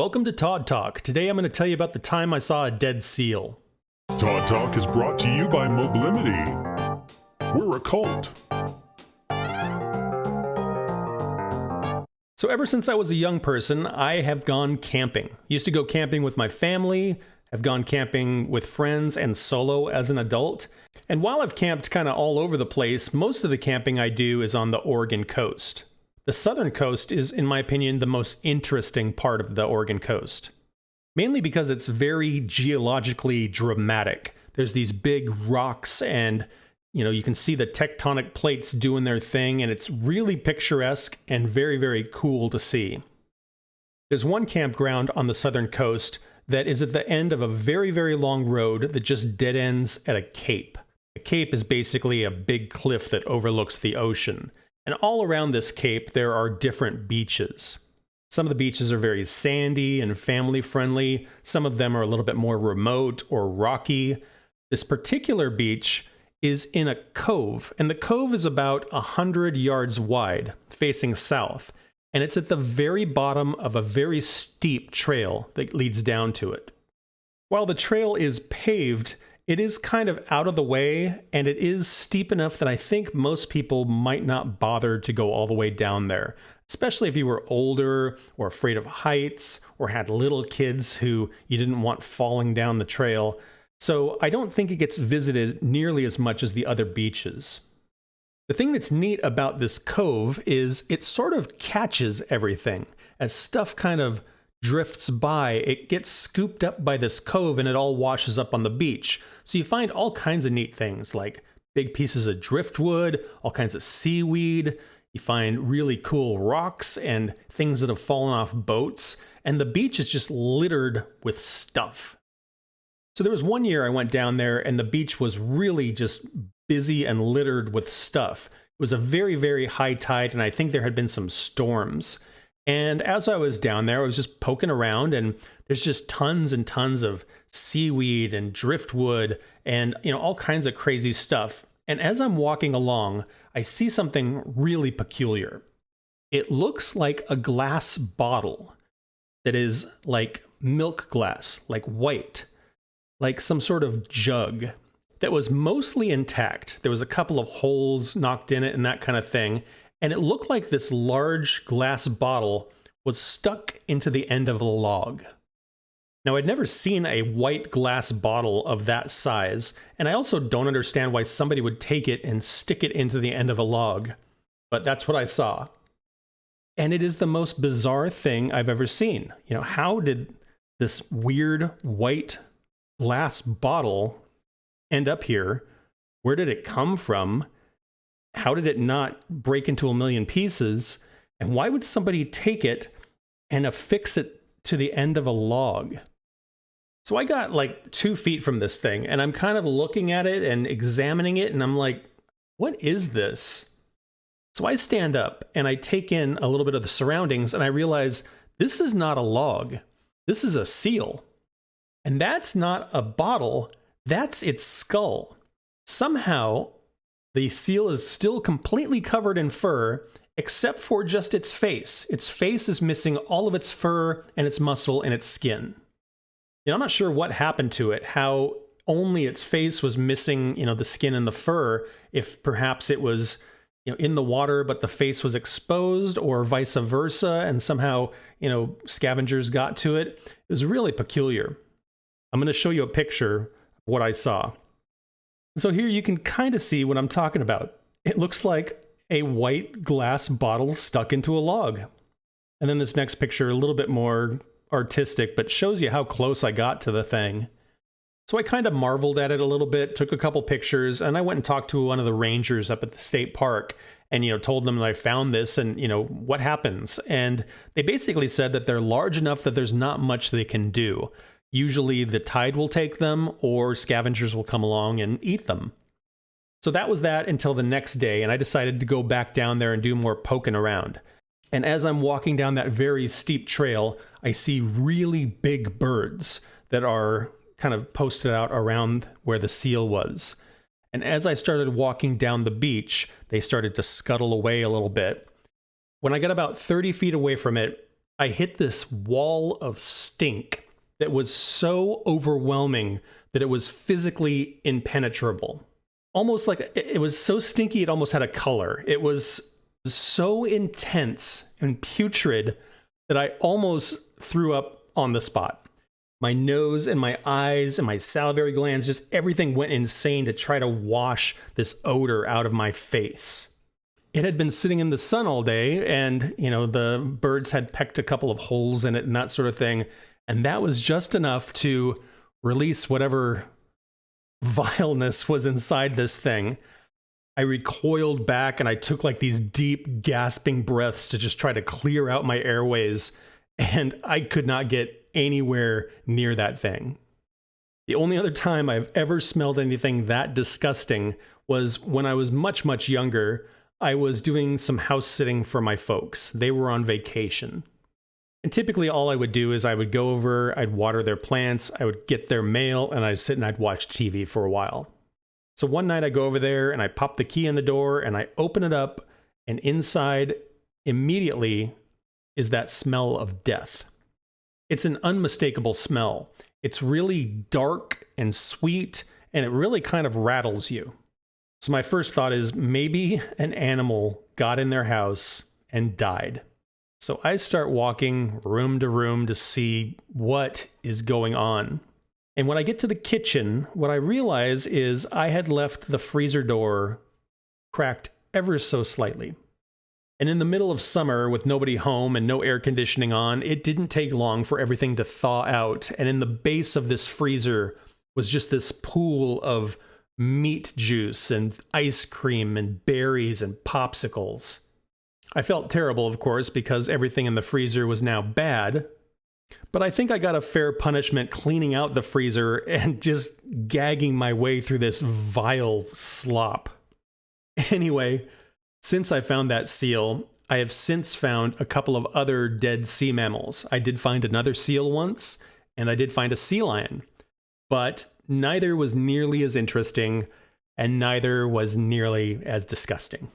Welcome to Todd Talk. Today I'm going to tell you about the time I saw a dead seal. Todd Talk is brought to you by Moblimity. We're a cult. So ever since I was a young person, I have gone camping. Used to go camping with my family, have gone camping with friends and solo as an adult. And while I've camped kind of all over the place, most of the camping I do is on the Oregon coast. The southern coast is, in my opinion, the most interesting part of the Oregon coast. Mainly because it's very geologically dramatic. There's these big rocks and, you can see the tectonic plates doing their thing, and it's really picturesque and very, very cool to see. There's one campground on the southern coast that is at the end of a very, very long road that just dead ends at a cape. A cape is basically a big cliff that overlooks the ocean. And all around this cape, there are different beaches. Some of the beaches are very sandy and family-friendly. Some of them are a little bit more remote or rocky. This particular beach is in a cove, and the cove is about 100 yards wide, facing south. And it's at the very bottom of a very steep trail that leads down to it. While the trail is paved, it is kind of out of the way, and it is steep enough that I think most people might not bother to go all the way down there, especially if you were older or afraid of heights or had little kids who you didn't want falling down the trail. So I don't think it gets visited nearly as much as the other beaches. The thing that's neat about this cove is it sort of catches everything. As stuff kind of drifts by, it gets scooped up by this cove and it all washes up on the beach. So you find all kinds of neat things like big pieces of driftwood, all kinds of seaweed. You find really cool rocks and things that have fallen off boats. And the beach is just littered with stuff. So there was one year I went down there and the beach was really just busy and littered with stuff. It was a very, very high tide, and I think there had been some storms. And as I was down there, I was just poking around, and there's just tons and tons of seaweed and driftwood and, all kinds of crazy stuff. And as I'm walking along, I see something really peculiar. It looks like a glass bottle that is like milk glass, like white, like some sort of jug that was mostly intact. There was a couple of holes knocked in it and that kind of thing. And it looked like this large glass bottle was stuck into the end of a log. Now, I'd never seen a white glass bottle of that size, and I also don't understand why somebody would take it and stick it into the end of a log. But that's what I saw. And it is the most bizarre thing I've ever seen. How did this weird white glass bottle end up here? Where did it come from? How did it not break into a million pieces? And why would somebody take it and affix it to the end of a log? So I got like 2 feet from this thing, and I'm kind of looking at it and examining it, and I'm like, what is this? So I stand up and I take in a little bit of the surroundings, and I realize this is not a log. This is a seal. And that's not a bottle. That's its skull. Somehow, the seal is still completely covered in fur, except for just its face. Its face is missing all of its fur and its muscle and its skin. I'm not sure what happened to it, how only its face was missing, the skin and the fur, if perhaps it was, in the water, but the face was exposed, or vice versa, and somehow, scavengers got to it. It was really peculiar. I'm going to show you a picture of what I saw. So here you can kind of see what I'm talking about. It looks like a white glass bottle stuck into a log. And then this next picture, a little bit more artistic, but shows you how close I got to the thing. So I kind of marveled at it a little bit, took a couple pictures, and I went and talked to one of the rangers up at the state park and, told them that I found this and, what happens. And they basically said that they're large enough that there's not much they can do. Usually the tide will take them or scavengers will come along and eat them. So that was that until the next day, and I decided to go back down there and do more poking around. And as I'm walking down that very steep trail, I see really big birds that are kind of posted out around where the seal was. And as I started walking down the beach, they started to scuttle away a little bit. When I got about 30 feet away from it, I hit this wall of stink that was so overwhelming that it was physically impenetrable. Almost like it was so stinky, it almost had a color. It was so intense and putrid that I almost threw up on the spot. My nose and my eyes and my salivary glands, just everything went insane to try to wash this odor out of my face. It had been sitting in the sun all day, and, the birds had pecked a couple of holes in it and that sort of thing. And that was just enough to release whatever vileness was inside this thing. I recoiled back and I took like these deep gasping breaths to just try to clear out my airways, and I could not get anywhere near that thing. The only other time I've ever smelled anything that disgusting was when I was much, much younger. I was doing some house sitting for my folks. They were on vacation. And typically all I would do is I would go over, I'd water their plants, I would get their mail, and I'd sit and I'd watch TV for a while. So one night I go over there and I pop the key in the door and I open it up, and inside immediately is that smell of death. It's an unmistakable smell. It's really dark and sweet, and it really kind of rattles you. So my first thought is maybe an animal got in their house and died. So I start walking room to room to see what is going on. And when I get to the kitchen, what I realize is I had left the freezer door cracked ever so slightly. And in the middle of summer, with nobody home and no air conditioning on, it didn't take long for everything to thaw out. And in the base of this freezer was just this pool of meat juice and ice cream and berries and popsicles. I felt terrible, of course, because everything in the freezer was now bad. But I think I got a fair punishment cleaning out the freezer and just gagging my way through this vile slop. Anyway, since I found that seal, I have since found a couple of other dead sea mammals. I did find another seal once, and I did find a sea lion. But neither was nearly as interesting, and neither was nearly as disgusting.